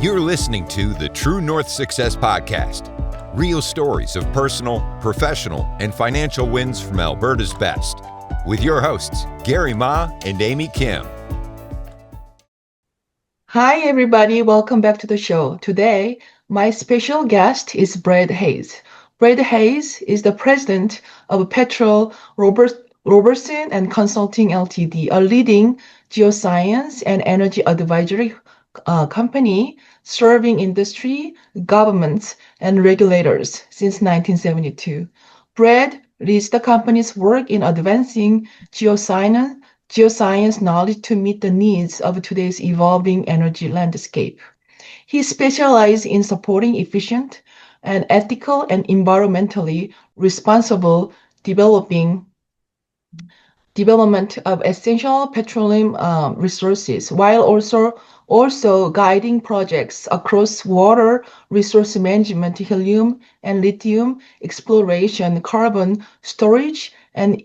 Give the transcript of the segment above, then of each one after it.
You're listening to the True North Success Podcast. Real stories of personal, professional, and financial wins from Alberta's best. With your hosts, Gary Ma and Amy Kim. Hi, everybody. Welcome back to the show. Today, my special guest is Brad Hayes. Brad Hayes is the president of Robertson and Consulting Ltd., a leading geoscience and energy advisory company serving industry, governments, and regulators since 1972. Brad leads the company's work in advancing geoscience knowledge to meet the needs of today's evolving energy landscape. He specializes in supporting efficient and ethical and environmentally responsible development of essential petroleum resources, while also guiding projects across water resource management, helium and lithium exploration, carbon storage, and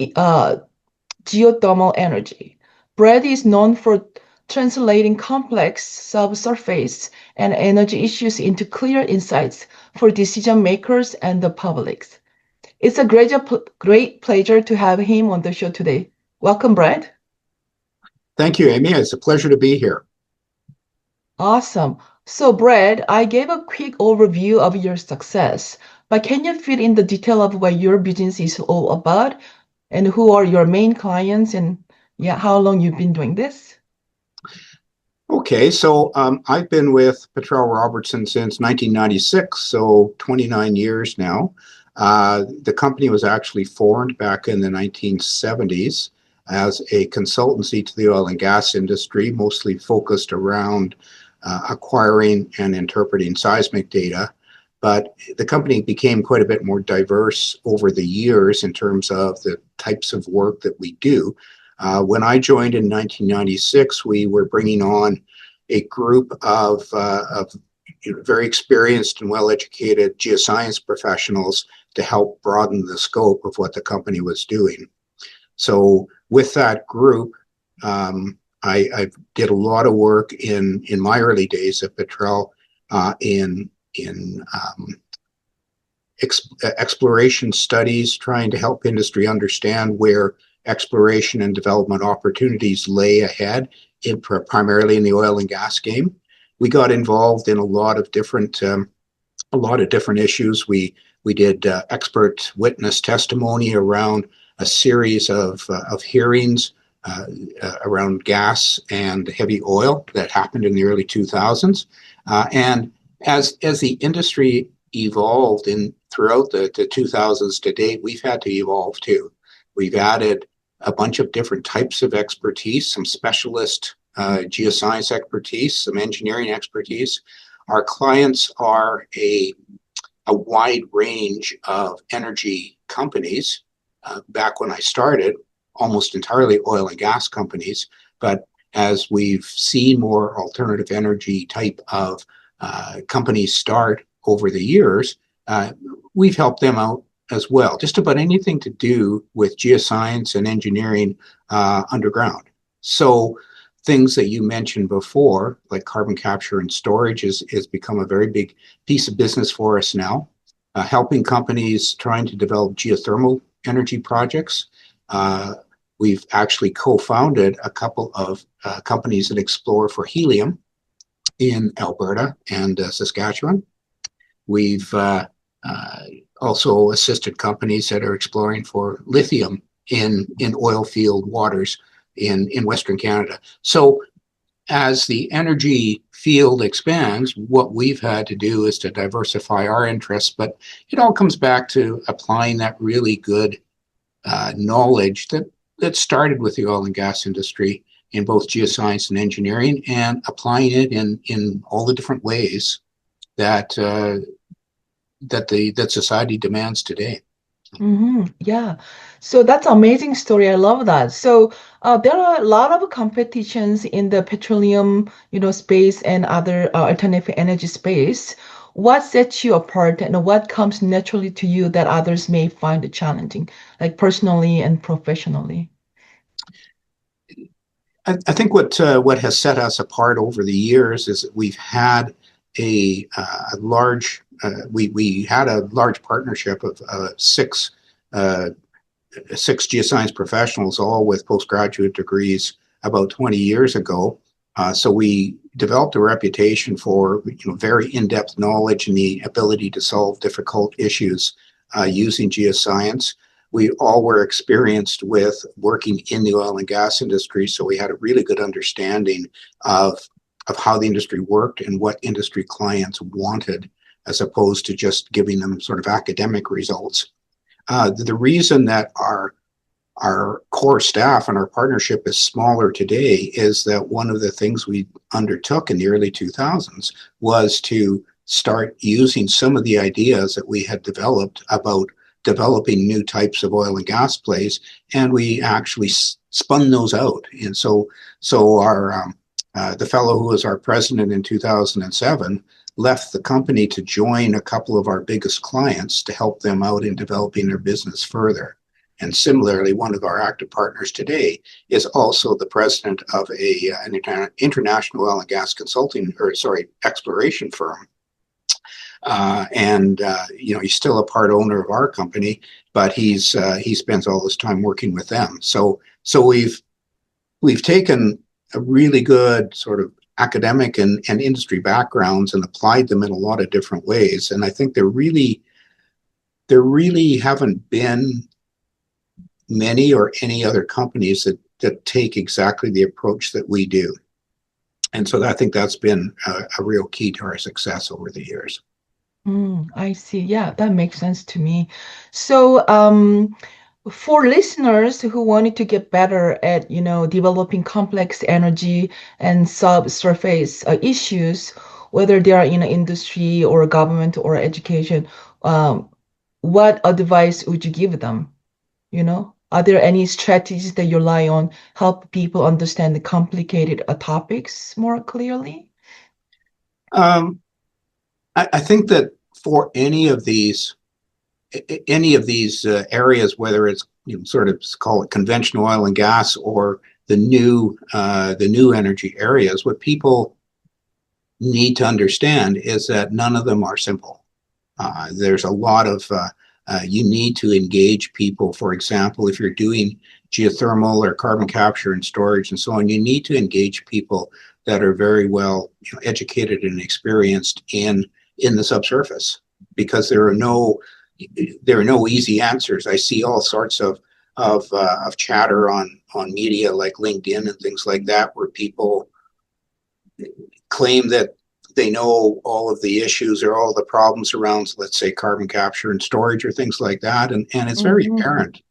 geothermal energy. Brad is known for translating complex subsurface and energy issues into clear insights for decision makers and the public. It's a great pleasure to have him on the show today. Welcome, Brad. Thank you, Amy. It's a pleasure to be here. Awesome. So, Brad, I gave a quick overview of your success, but can you fill in the detail of what your business is all about and who are your main clients and how long you've been doing this? Okay, so I've been with Petrel Robertson since 1996, so 29 years now. The company was actually formed back in the 1970s as a consultancy to the oil and gas industry, mostly focused around acquiring and interpreting seismic data. But the company became quite a bit more diverse over the years in terms of the types of work that we do. When I joined in 1996, we were bringing on a group of very experienced and well-educated geoscience professionals to help broaden the scope of what the company was doing. So with that group, I did a lot of work in my early days at Petrel in exploration studies, trying to help industry understand where exploration and development opportunities lay ahead, primarily in the oil and gas game. We got involved in a lot of different issues. We did expert witness testimony around a series of hearings around gas and heavy oil that happened in the early 2000s. And as the industry evolved throughout the 2000s to date, we've had to evolve too. We've added a bunch of different types of expertise, some specialist geoscience expertise, some engineering expertise. Our clients are a wide range of energy companies. Back when I started, almost entirely oil and gas companies. But as we've seen more alternative energy type of companies start over the years, we've helped them out as well. Just about anything to do with geoscience and engineering underground. So things that you mentioned before, like carbon capture and storage, has become a very big piece of business for us now. Helping companies trying to develop geothermal energy projects. We've actually co-founded a couple of companies that explore for helium in Alberta and Saskatchewan. We've also assisted companies that are exploring for lithium in oil field waters in Western Canada. So as the energy field expands, what we've had to do is to diversify our interests, but it all comes back to applying that really good knowledge that started with the oil and gas industry in both geoscience and engineering, and applying it in all the different ways that society demands today. Mm-hmm. Yeah. So that's an amazing story. I love that. So there are a lot of competitions in the petroleum, space and other alternative energy space. What sets you apart and what comes naturally to you that others may find challenging, like personally and professionally? I think what has set us apart over the years is that we've had large, we had a large partnership of six geoscience professionals, all with postgraduate degrees, about 20 years ago. So we developed a reputation for very in-depth knowledge and the ability to solve difficult issues using geoscience. We all were experienced with working in the oil and gas industry, so we had a really good understanding of how the industry worked and what industry clients wanted, as opposed to just giving them sort of academic results. The reason that our core staff and our partnership is smaller today is that one of the things we undertook in the early 2000s was to start using some of the ideas that we had developed about developing new types of oil and gas plays, and we actually spun those out. And so our the fellow who was our president in 2007 left the company to join a couple of our biggest clients to help them out in developing their business further. And similarly, one of our active partners today is also the president of an international oil and gas exploration firm. He's still a part owner of our company, but he spends all his time working with them. So we've taken a really good sort of academic and industry backgrounds and applied them in a lot of different ways. And I think there really haven't been many or any other companies that take exactly the approach that we do. And so I think that's been a real key to our success over the years. I see. Yeah, that makes sense to me. So, for listeners who wanted to get better at, developing complex energy and subsurface issues, whether they are in industry or government or education, what advice would you give them? Are there any strategies that you rely on help people understand the complicated topics more clearly? I think that for any of these areas, whether it's sort of call it conventional oil and gas or the new energy areas, what people need to understand is that none of them are simple. There's a lot of you need to engage people. For example, if you're doing geothermal or carbon capture and storage and so on, you need to engage people that are very well educated and experienced in the subsurface, because there are no easy answers. I see all sorts of chatter on media like LinkedIn and things like that, where people claim that they know all of the issues or all the problems around, let's say, carbon capture and storage or things like that. And it's very apparent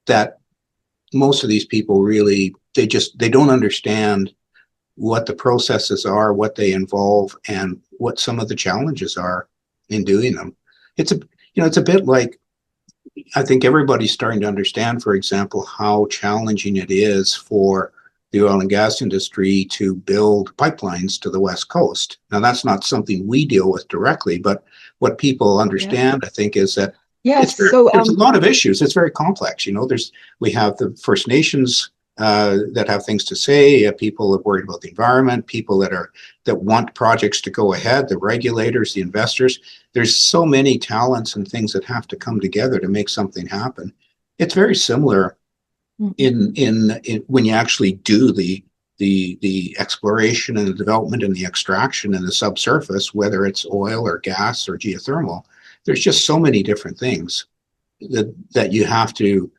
that most of these people really, they don't understand what the processes are, what they involve, and what some of the challenges are in doing them. It's a bit like, I think everybody's starting to understand, for example, how challenging it is for the oil and gas industry to build pipelines to the West Coast. Now, that's not something we deal with directly, but what people understand, I think, is that yes, there's a lot of issues. It's very complex. We have the First Nations that have things to say. People are worried about the environment. People that want projects to go ahead. The regulators, the investors. There's so many talents and things that have to come together to make something happen. It's very similar in when you actually do the exploration and the development and the extraction in the subsurface, whether it's oil or gas or geothermal. There's just so many different things that you have to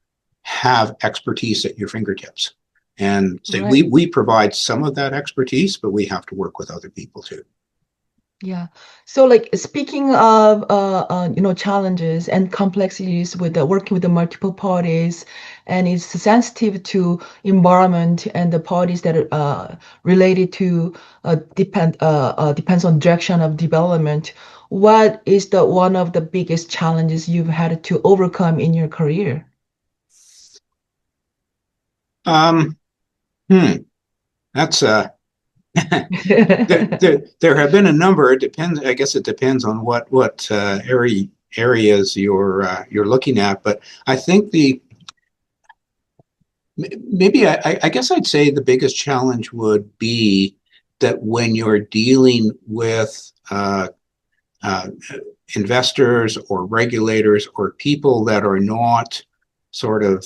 have expertise at your fingertips. And so we provide some of that expertise, but we have to work with other people too. Yeah. So, like, speaking of challenges and complexities with working with the multiple parties, and it's sensitive to environment and the parties that are related to depends on direction of development. What is one of the biggest challenges you've had to overcome in your career? That's there have been a number. It depends. I guess it depends on what areas you're looking at. But I think I guess I'd say the biggest challenge would be that when you're dealing with uh, uh, investors or regulators or people that are not sort of,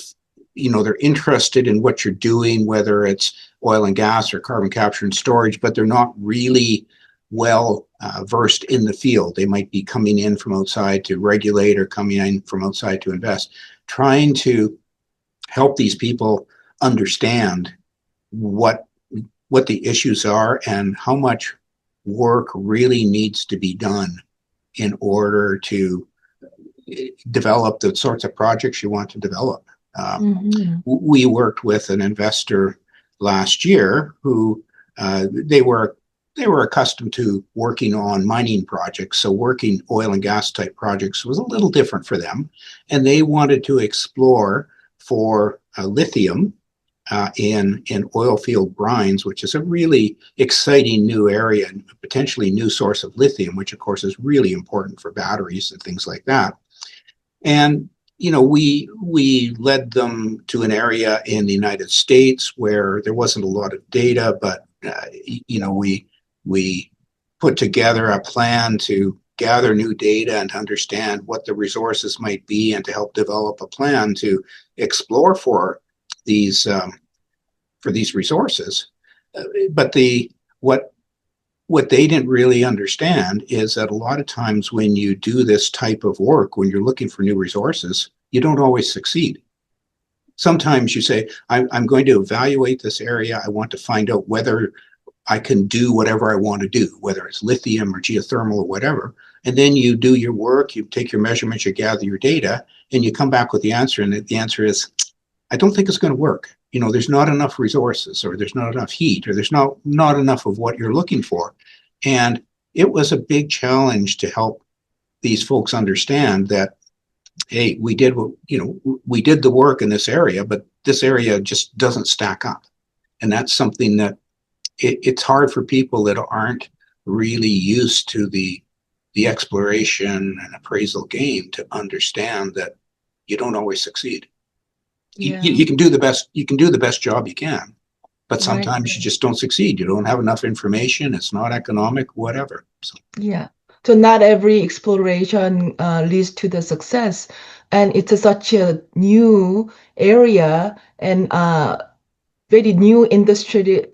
they're interested in what you're doing, whether it's oil and gas or carbon capture and storage, but they're not really well versed in the field. They might be coming in from outside to regulate or coming in from outside to invest, trying to help these people understand what the issues are and how much work really needs to be done in order to develop the sorts of projects you want to develop. We worked with an investor last year who they were accustomed to working on mining projects, so working oil and gas type projects was a little different for them, and they wanted to explore for lithium in oil field brines, which is a really exciting new area and potentially new source of lithium, which of course is really important for batteries and things like that. And we led them to an area in the United States where there wasn't a lot of data, but we put together a plan to gather new data and to understand what the resources might be, and to help develop a plan to explore for these resources. But what they didn't really understand is that a lot of times when you do this type of work, when you're looking for new resources, you don't always succeed. Sometimes you say, I'm going to evaluate this area. I want to find out whether I can do whatever I want to do, whether it's lithium or geothermal or whatever. And then you do your work, you take your measurements, you gather your data, and you come back with the answer. And the answer is, I don't think it's going to work. There's not enough resources, or there's not enough heat, or there's not enough of what you're looking for. And it was a big challenge to help these folks understand that, hey, we did the work in this area, but this area just doesn't stack up. And that's something that it's hard for people that aren't really used to the exploration and appraisal game to understand that you don't always succeed. Yeah. You can do the best job you can, but sometimes you just don't succeed. You don't have enough information. It's not economic, whatever. So. Yeah. So not every exploration leads to the success, and it's such a new area and very new industry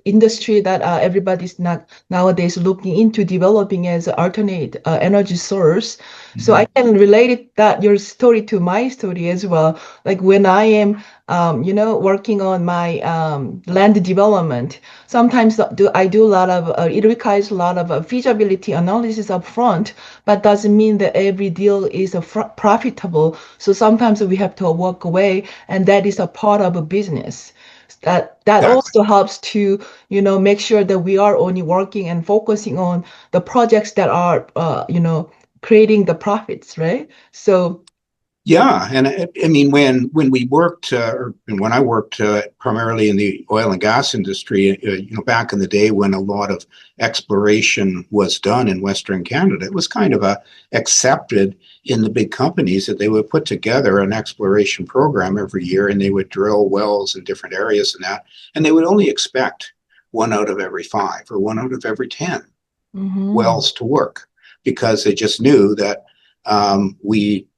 that everybody's not nowadays looking into developing as an alternate energy source. So I can relate your story to my story as well. Like when I am, working on my land development, sometimes I do a lot of, it requires a lot of feasibility analysis up front, but doesn't mean that every deal is profitable. So sometimes we have to walk away, and that is a part of a business. That Exactly. also helps to make sure that we are only working and focusing on the projects that are creating the profits, right? So Yeah, and I mean when we worked, or when I worked primarily in the oil and gas industry, back in the day when a lot of exploration was done in Western Canada, it was kind of accepted in the big companies that they would put together an exploration program every year, and they would drill wells in different areas and they would only expect 1 out of every 5 or 1 out of every 10 wells to work, because they just knew that we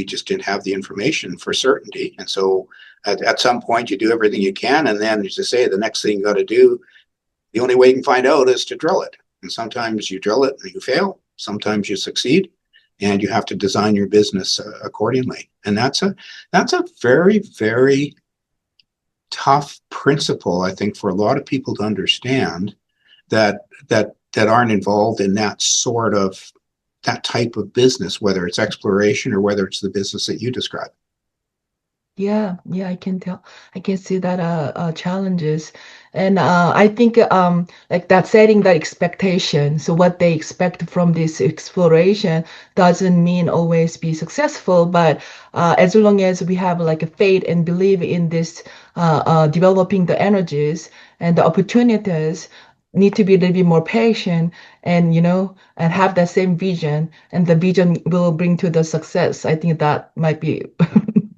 just didn't have the information for certainty. And so at some point you do everything you can, and then, as I say, the next thing you got to do, the only way you can find out is to drill it. And sometimes you drill it and you fail, sometimes you succeed, and you have to design your business accordingly. And that's a very, very tough principle, I think, for a lot of people to understand that aren't involved in that type of business, whether it's exploration or whether it's the business that you describe. Yeah, I can tell. I can see that challenges, and I think like that setting that expectation. So what they expect from this exploration doesn't mean always be successful, but as long as we have like a faith and believe in this developing the energies and the opportunities, need to be a little bit more patient and and have that same vision, and the vision will bring to the success. I think that might be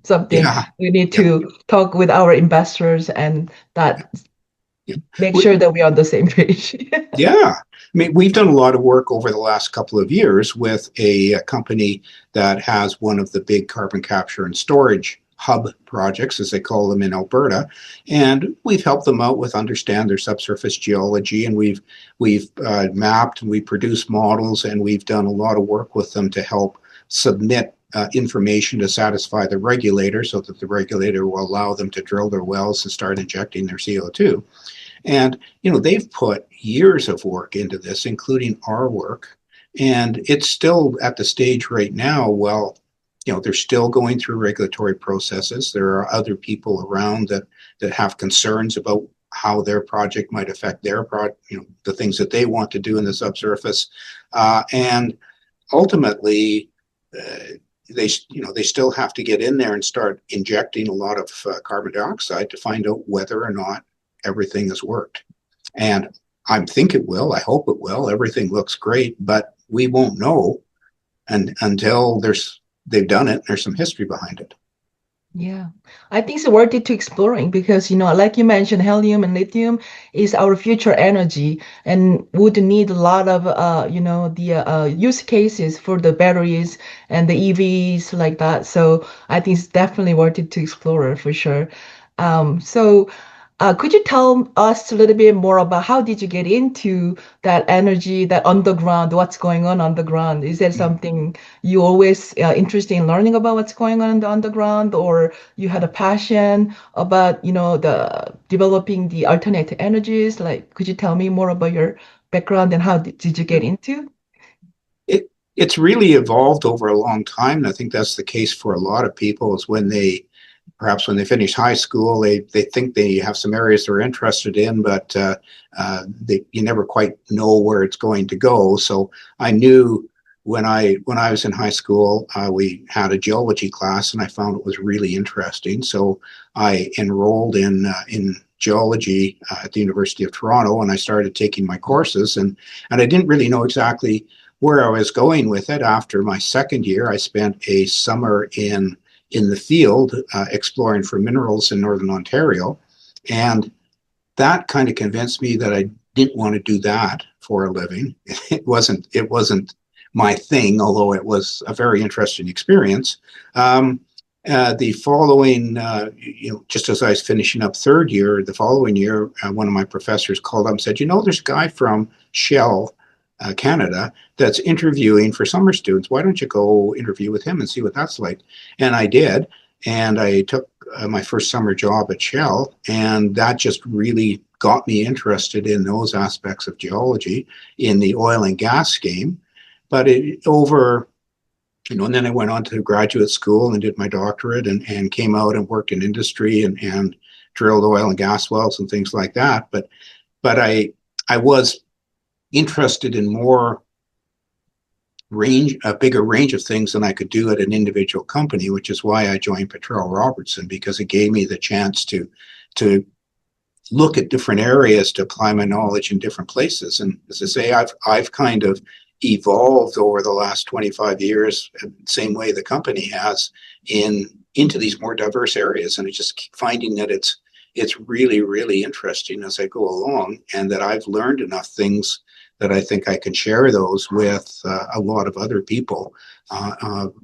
something we need to talk with our investors, and that make sure that we're on the same page. Yeah. mean, we've done a lot of work over the last couple of years with a company that has one of the big carbon capture and storage hub projects, as they call them in Alberta, and we've helped them out with understand their subsurface geology, and we've mapped and we produce models, and we've done a lot of work with them to help submit information to satisfy the regulator so that the regulator will allow them to drill their wells and start injecting their CO2. And, they've put years of work into this, including our work. And it's still at the stage right now, well, they're still going through regulatory processes. There are other people around that have concerns about how their project might affect their the things that they want to do in the subsurface. And ultimately, they still have to get in there and start injecting a lot of carbon dioxide to find out whether or not everything has worked. And I think it will. I hope it will. Everything looks great, but we won't know until they've done it. There's some history behind it. Yeah, I think it's worth it to exploring because, like you mentioned, helium and lithium is our future energy and would need a lot of, the use cases for the batteries and the EVs like that. So I think it's definitely worth it to explore for sure. So could you tell us a little bit more about how did you get into that energy, that underground, what's going on underground? Is there something you always interested in learning about what's going on in the underground, or you had a passion about, the developing the alternate energies? Like, could you tell me more about your background and how did you get into? It's really evolved over a long time, and I think that's the case for a lot of people. Is perhaps when they finish high school, they think they have some areas they're interested in, but you never quite know where it's going to go. So I knew when I was in high school, we had a geology class, and I found it was really interesting. So I enrolled in geology at the University of Toronto, and I started taking my courses, and I didn't really know exactly where I was going with it. After my second year, I spent a summer in the field exploring for minerals in Northern Ontario. And that kind of convinced me that I didn't want to do that for a living. It wasn't my thing, although it was a very interesting experience. The following, just as I was finishing up third year, the following year, one of my professors called up and said, there's a guy from Shell Canada that's interviewing for summer students. Why don't you go interview with him and see what that's like? And I did. And I took my first summer job at Shell, and that just really got me interested in those aspects of geology in the oil and gas game. But and then I went on to graduate school and did my doctorate and came out and worked in industry and drilled oil and gas wells and things like that. But I was interested in a bigger range of things than I could do at an individual company, which is why I joined Petrel Robertson, because it gave me the chance to look at different areas, to apply my knowledge in different places. And as I say, I've kind of evolved over the last 25 years, same way the company has, into these more diverse areas. And I just keep finding that it's really, really interesting as I go along, and that I've learned enough things that I think I can share those with a lot of other people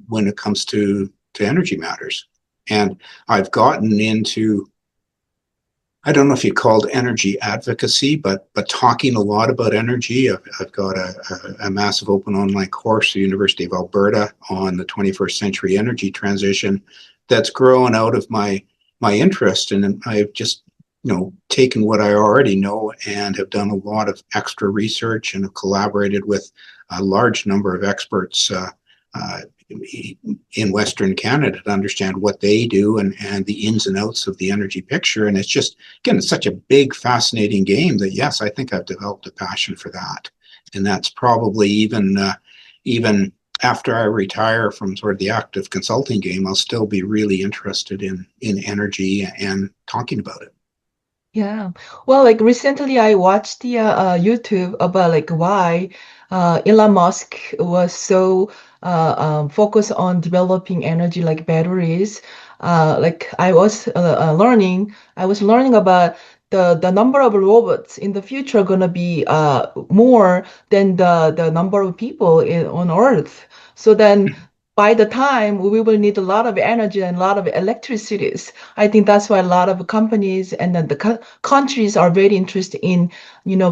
when it comes to energy matters. And I've gotten into, I don't know if you call it energy advocacy, but talking a lot about energy. I've got a massive open online course at the University of Alberta on the 21st century energy transition that's grown out of my interest. And I've just taken what I already know and have done a lot of extra research and have collaborated with a large number of experts in Western Canada to understand what they do and the ins and outs of the energy picture. And it's just, again, it's such a big, fascinating game that, yes, I think I've developed a passion for that. And that's probably even after I retire from sort of the active consulting game, I'll still be really interested in energy and talking about it. Yeah. Well, like recently I watched the YouTube about like why Elon Musk was so focused on developing energy like batteries. Like I was learning about the number of robots in the future going to be more than the number of people on Earth. So then by the time we will need a lot of energy and a lot of electricities. I think that's why a lot of companies and then the countries are very interested in,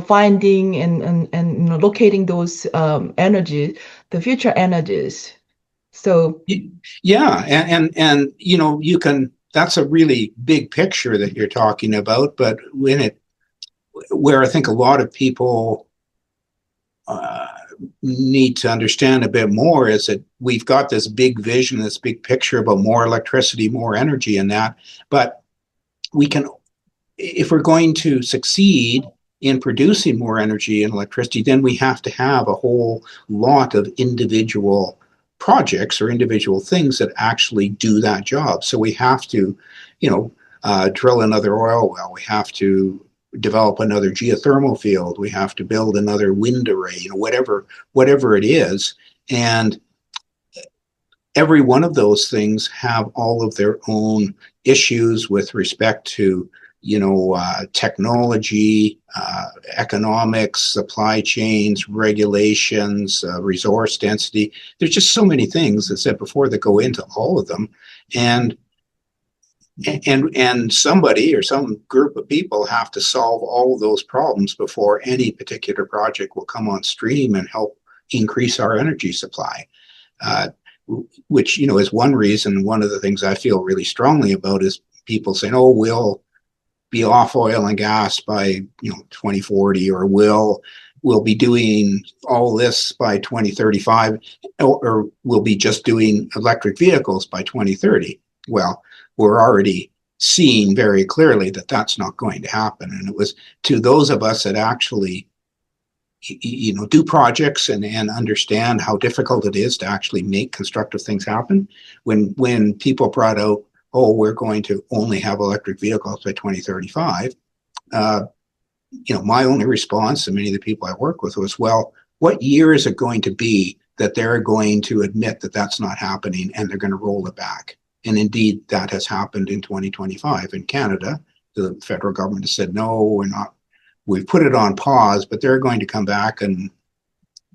finding and locating those energy, the future energies. So Yeah, and you can. That's a really big picture that you're talking about, but where I think a lot of people uh, need to understand a bit more is that we've got this big vision, this big picture about more electricity, more energy, and that, but we can, if we're going to succeed in producing more energy and electricity, then we have to have a whole lot of individual projects or individual things that actually do that job. So we have to, drill another oil well. We have to develop another geothermal field. We have to build another wind array. Whatever it is, and every one of those things have all of their own issues with respect to technology, economics, supply chains, regulations, resource density. There's just so many things, as I said before, that go into all of them, and somebody or some group of people have to solve all of those problems before any particular project will come on stream and help increase our energy supply. Which is one reason. One of the things I feel really strongly about is people saying, "Oh, we'll be off oil and gas by 2040, or we'll be doing all this by 2035, or we'll be just doing electric vehicles by 2030." Well, we're already seeing very clearly that that's not going to happen, and it was to those of us that actually do projects and understand how difficult it is to actually make constructive things happen. When people brought out, "Oh, we're going to only have electric vehicles by 2035," my only response, and many of the people I work with, was, "Well, what year is it going to be that they're going to admit that that's not happening and they're going to roll it back?" And indeed, that has happened in 2025 in Canada. The federal government has said, "No, we're not. We've put it on pause, but they're going to come back and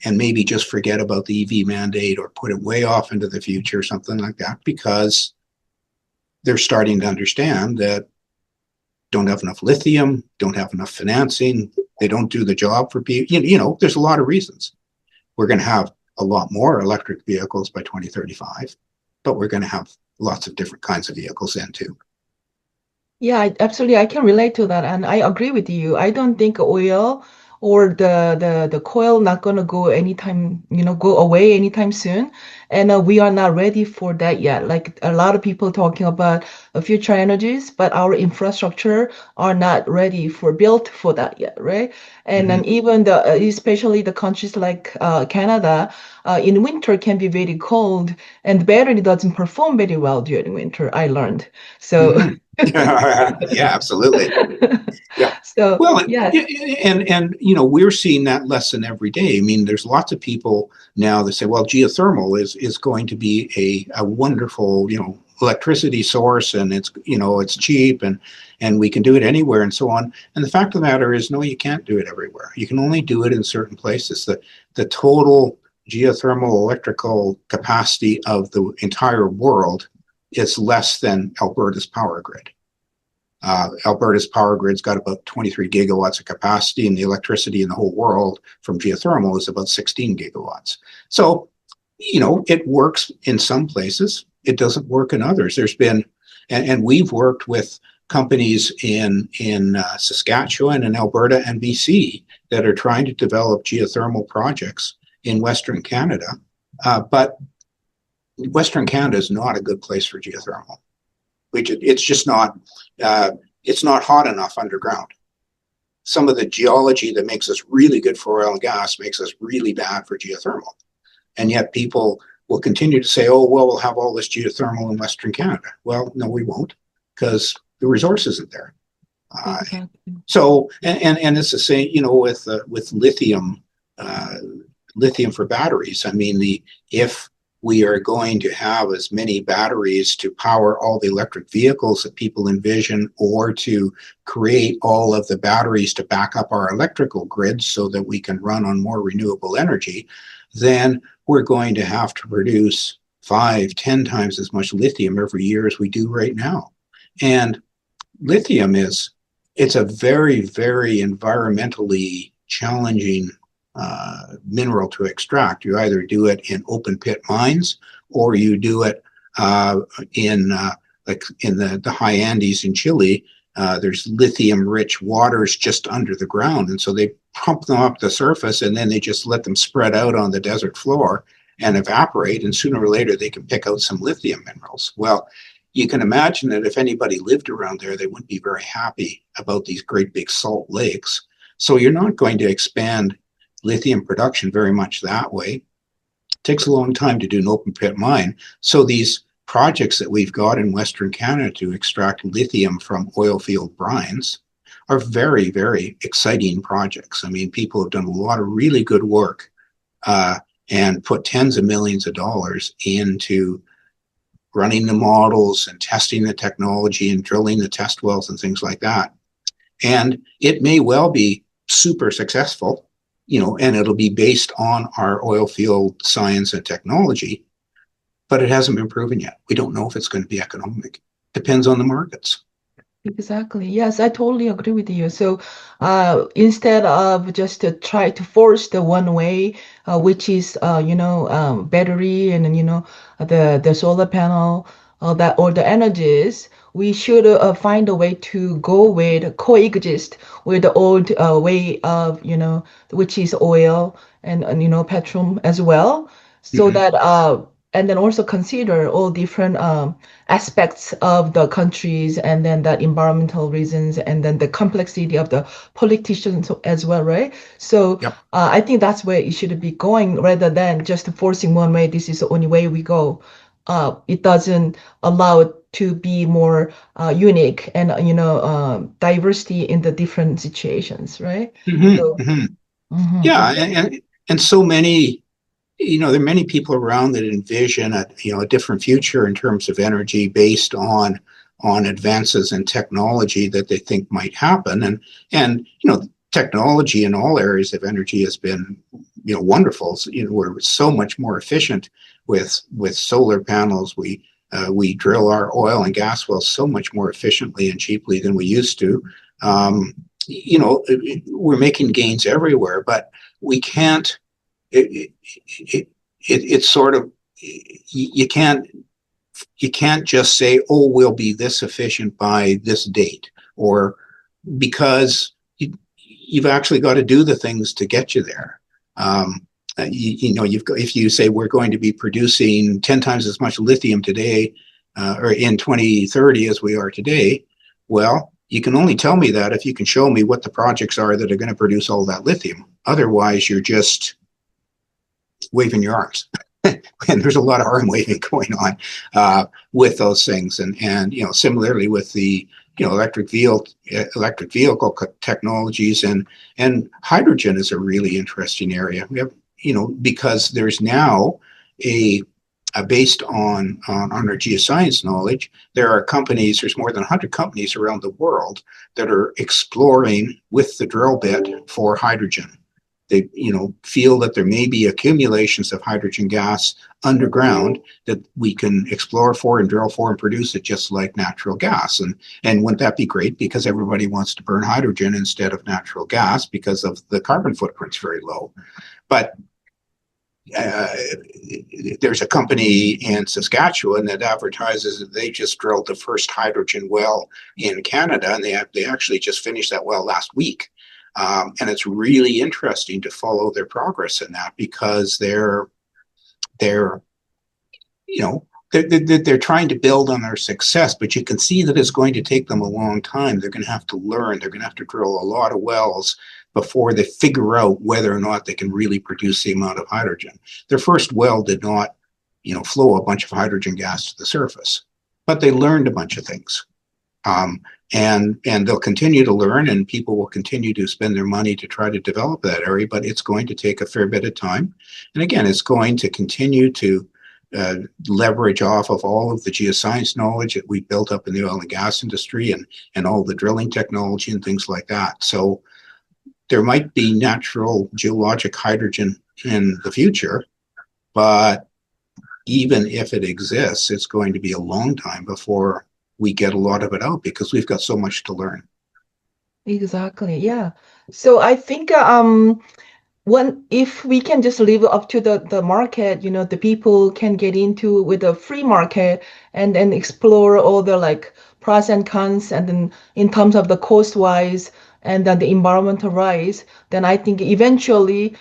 maybe just forget about the EV mandate or put it way off into the future," something like that, because they're starting to understand that don't have enough lithium, don't have enough financing, they don't do the job for people. There's a lot of reasons. We're going to have a lot more electric vehicles by 2035, but we're going to have lots of different kinds of vehicles then too. yeah, absolutely. I can relate to that, and I agree with you. I don't think oil or the coal not gonna go anytime, go away anytime soon, and we are not ready for that yet. Like a lot of people talking about future energies, but our infrastructure are not ready for built for that yet, right? And then even especially the countries like Canada, in winter can be very cold, and the battery doesn't perform very well during winter. I learned so. Mm-hmm. Yeah, absolutely. Yeah. So Well, yes. and we're seeing that lesson every day. I mean, there's lots of people now that say, "Well, geothermal is going to be a wonderful electricity source, and it's cheap, and we can do it anywhere, and so on." And the fact of the matter is, no, you can't do it everywhere. You can only do it in certain places. The total geothermal electrical capacity of the entire world is less than Alberta's power grid. Alberta's power grid's got about 23 gigawatts of capacity, and the electricity in the whole world from geothermal is about 16 gigawatts. So, it works in some places. It doesn't work in others. There's been, and we've worked with companies in Saskatchewan and Alberta and BC that are trying to develop geothermal projects in Western Canada. But Western Canada is not a good place for geothermal. It's just not. It's not hot enough underground. Some of the geology that makes us really good for oil and gas makes us really bad for geothermal. And yet people will continue to say, "Oh, well, we'll have all this geothermal in Western Canada." Well, no, we won't, because the resource isn't there. Exactly. So, and it's the same, with lithium, lithium for batteries. I mean, if we are going to have as many batteries to power all the electric vehicles that people envision, or to create all of the batteries to back up our electrical grid so that we can run on more renewable energy, then we're going to have to produce 5, 10 times as much lithium every year as we do right now. And lithium it's a very, very environmentally challenging mineral to extract. You either do it in open pit mines, or you do it like in the high Andes in Chile. There's lithium rich waters just under the ground, and so they pump them up the surface, and then they just let them spread out on the desert floor and evaporate, and sooner or later they can pick out some lithium minerals. Well, you can imagine that if anybody lived around there, they wouldn't be very happy about these great big salt lakes. So you're not going to expand lithium production very much that way. It takes a long time to do an open pit mine. So these projects that we've got in Western Canada to extract lithium from oil field brines are very, very exciting projects. I mean, people have done a lot of really good work and put tens of millions of dollars into running the models and testing the technology and drilling the test wells and things like that. And it may well be super successful, and it'll be based on our oil field science and technology, but it hasn't been proven yet. We don't know if it's going to be economic. Depends on the markets. Exactly. Yes, I totally agree with you. So instead of just try to force the one way, which is battery and the solar panel, that or the energies, we should find a way to go with coexist with the old way of which is oil and petrol as well, so Mhm. that and then also consider all different aspects of the countries, and then the environmental reasons, and then the complexity of the politicians as well, right? So Yep. I think that's where it should be going, rather than just forcing one way. This is the only way we go. It doesn't allow it to be more unique and diversity in the different situations, right? Mhm. So, Mhm. mhm. Yeah, and so many, there are many people around that envision a different future in terms of energy based on advances in technology that they think might happen. And technology in all areas of energy has been wonderful. So, we're so much more efficient with solar panels. We drill our oil and gas wells so much more efficiently and cheaply than we used to. We're making gains everywhere, but we can't. It's sort of, you can't just say, oh, we'll be this efficient by this date, or because you've actually got to do the things to get you there. If you say we're going to be producing 10 times as much lithium today or in 2030 as we are today, well, you can only tell me that if you can show me what the projects are that are going to produce all that lithium. Otherwise, you're just waving your arms. And there's a lot of arm waving going on with those things. And similarly with the electric vehicle technologies, and hydrogen is a really interesting area. We have because there's now based on our geoscience knowledge, there's more than 100 companies around the world that are exploring with the drill bit for hydrogen. They feel that there may be accumulations of hydrogen gas underground that we can explore for and drill for and produce it just like natural gas. And wouldn't that be great? Because everybody wants to burn hydrogen instead of natural gas because of the carbon footprint's very low. But there's a company in Saskatchewan that advertises that they just drilled the first hydrogen well in Canada, and they actually just finished that well last week. And it's really interesting to follow their progress in that, because they're trying to build on their success, but you can see that it's going to take them a long time. They're going to have to learn. They're going to have to drill a lot of wells before they figure out whether or not they can really produce the amount of hydrogen. Their first well did not, flow a bunch of hydrogen gas to the surface, but they learned a bunch of things. And they'll continue to learn, and people will continue to spend their money to try to develop that area, but it's going to take a fair bit of time. And again, it's going to continue to leverage off of all of the geoscience knowledge that we built up in the oil and gas industry and all the drilling technology and things like that. So there might be natural geologic hydrogen in the future, but even if it exists, it's going to be a long time before we get a lot of it out because we've got so much to learn. Exactly. Yeah. So I think when if we can just leave it up to the market, the people can get into with a free market and then explore all the like pros and cons, and then in terms of the cost wise and then the environmental wise, then I think eventually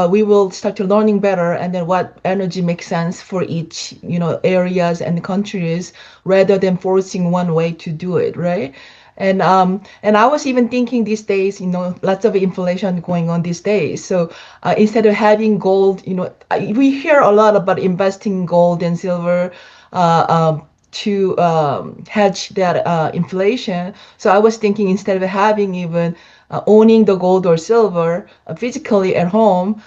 we will start to learning better, and then what energy makes sense for each areas and countries, rather than forcing one way to do it, right? And I was even thinking these days, lots of inflation going on these days. So instead of having gold, we hear a lot about investing in gold and silver to hedge that inflation. So I was thinking, instead of having even owning the gold or silver physically at home,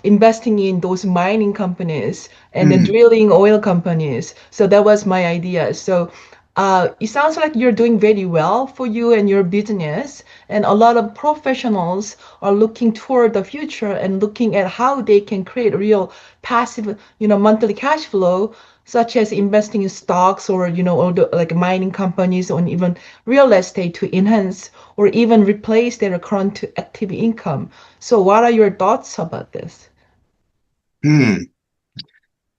investing in those mining companies and then drilling oil companies. So that was my idea. So it sounds like you're doing very well for you and your business, and a lot of professionals are looking toward the future and looking at how they can create real passive, monthly cash flow, such as investing in stocks or, or the, like mining companies or even real estate to enhance or even replace their current active income. So what are your thoughts about this? Hmm.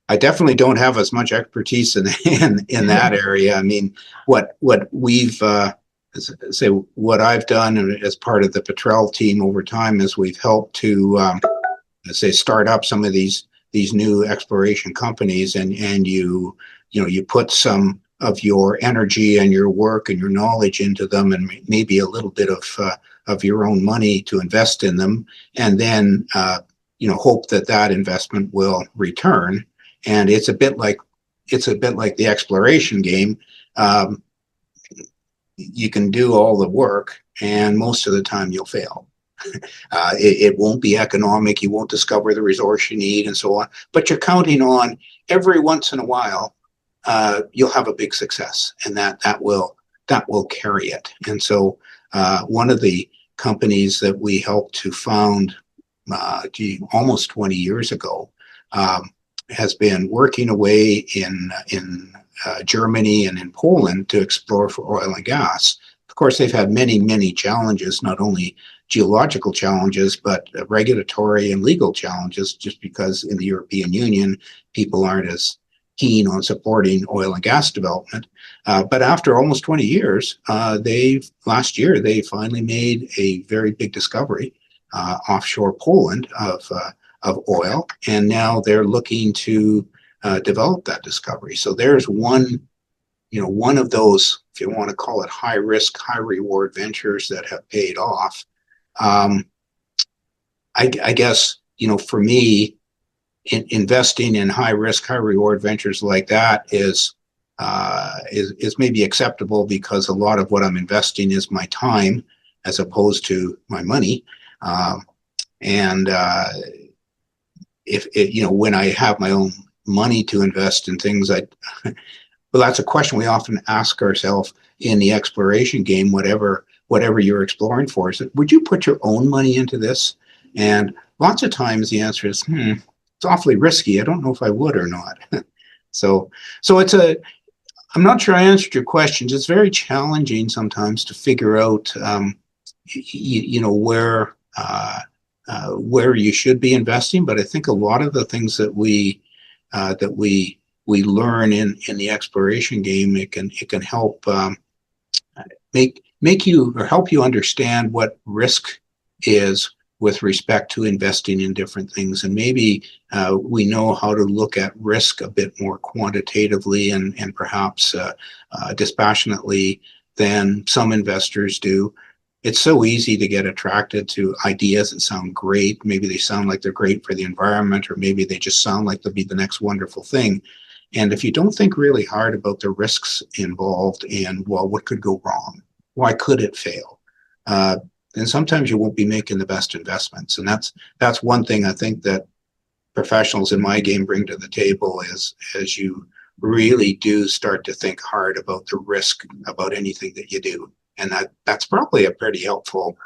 I definitely don't have as much expertise in that area. I mean, what we've say what I've done as part of the Petrel team over time is we've helped to say start up some of these new exploration companies, and you put some of your energy and your work and your knowledge into them, and maybe a little bit of your own money to invest in them, and then hope that investment will return. And it's a bit like the exploration game. You can do all the work, and most of the time you'll fail. It won't be economic. You won't discover the resource you need, and so on. But you're counting on every once in a while you'll have a big success, and that will carry it. And so one of the companies that we helped to found almost 20 years ago has been working away in Germany and in Poland to explore for oil and gas. Of course, they've had many challenges, not only geological challenges, but regulatory and legal challenges, just because in the European Union, people aren't as keen on supporting oil and gas development. But after almost 20 years, last year, they finally made a very big discovery offshore Poland of oil, and now they're looking to develop that discovery. So there's one of those, if you want to call it, high risk, high reward ventures that have paid off. I guess for me, investing in high risk, high reward ventures like that is maybe acceptable, because a lot of what I'm investing is my time as opposed to my money. And if when I have my own money to invest in things, well, that's a question we often ask ourselves in the exploration game. Whatever you're exploring for, is it, would you put your own money into this? And lots of times the answer is, it's awfully risky. I don't know if I would or not. So I'm not sure I answered your questions. It's very challenging sometimes to figure out, where you should be investing. But I think a lot of the things that we learn in the exploration game, it can help make you, or help you understand what risk is with respect to investing in different things. And maybe we know how to look at risk a bit more quantitatively and perhaps dispassionately than some investors do. It's so easy to get attracted to ideas that sound great. Maybe they sound like they're great for the environment, or maybe they just sound like they'll be the next wonderful thing. And if you don't think really hard about the risks involved and, well, what could go wrong? Why could it fail? Then sometimes you won't be making the best investments. And that's one thing I think that professionals in my game bring to the table is as you really do start to think hard about the risk about anything that you do. And that's probably a pretty helpful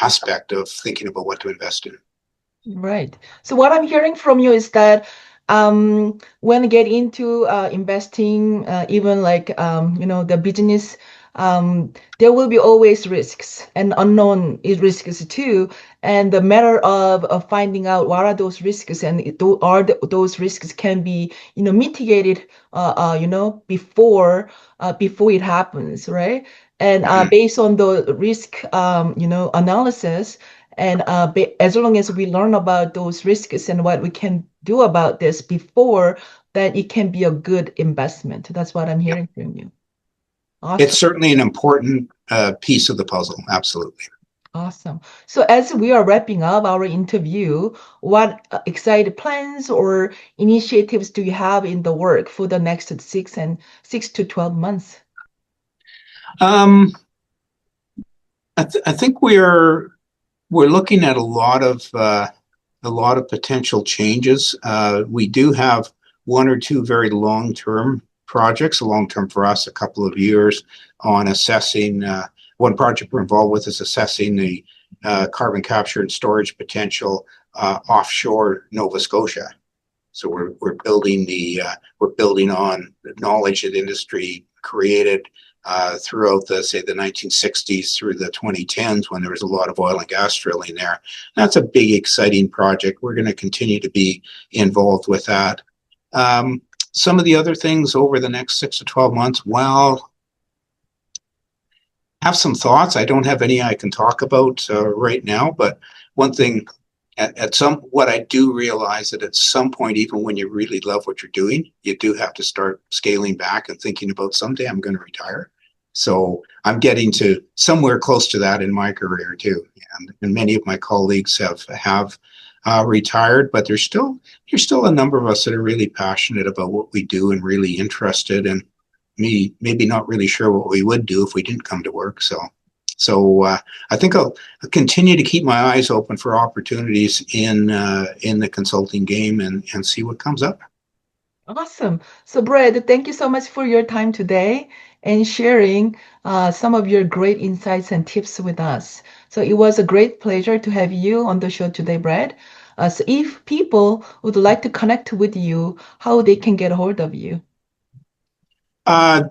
aspect of thinking about what to invest in. Right. So what I'm hearing from you is that when you get into investing, even like the business, there will be always risks and unknown risks too. And the matter of finding out what are those risks and those risks can be mitigated before it happens, right? And based on the risk analysis. And as long as we learn about those risks and what we can do about this before, then it can be a good investment. That's what I'm hearing from you. Awesome. It's certainly an important piece of the puzzle. Absolutely. Awesome. So as we are wrapping up our interview, what exciting plans or initiatives do you have in the work for the next 6 to 12 months? I think we're looking at a lot of potential changes. We do have one or two very long-term projects, long-term for us, a couple of years on assessing. One project we're involved with is assessing the carbon capture and storage potential offshore Nova Scotia. So we're building on the knowledge that industry created throughout the 1960s through the 2010s when there was a lot of oil and gas drilling there. That's a big, exciting project. We're going to continue to be involved with that. Some of the other things over the next 6 to 12 months, well, have some thoughts. I don't have any I can talk about right now, but one thing what I do realize that at some point, even when you really love what you're doing, you do have to start scaling back and thinking about someday I'm going to retire. So I'm getting to somewhere close to that in my career too. And many of my colleagues have retired, but there's still a number of us that are really passionate about what we do and really interested, and me maybe not really sure what we would do if we didn't come to work. So I think I'll continue to keep my eyes open for opportunities in the consulting game and see what comes up. Awesome. So Brad, thank you so much for your time today and sharing some of your great insights and tips with us. So it was a great pleasure to have you on the show today, Brad. So if people would like to connect with you, how they can get a hold of you? I'm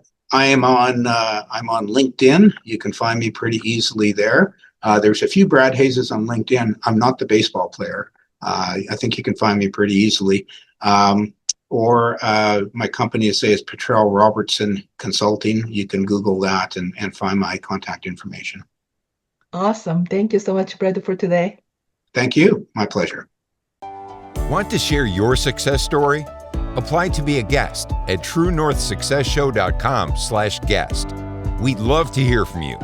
on LinkedIn. You can find me pretty easily there. There's a few Brad Hayeses on LinkedIn. I'm not the baseball player. I think you can find me pretty easily. Or my company is Petrel Robertson Consulting. You can Google that and find my contact information. Awesome. Thank you so much, Brad, for today. Thank you. My pleasure. Want to share your success story? Apply to be a guest at truenorthsuccessshow.com/guest. We'd love to hear from you.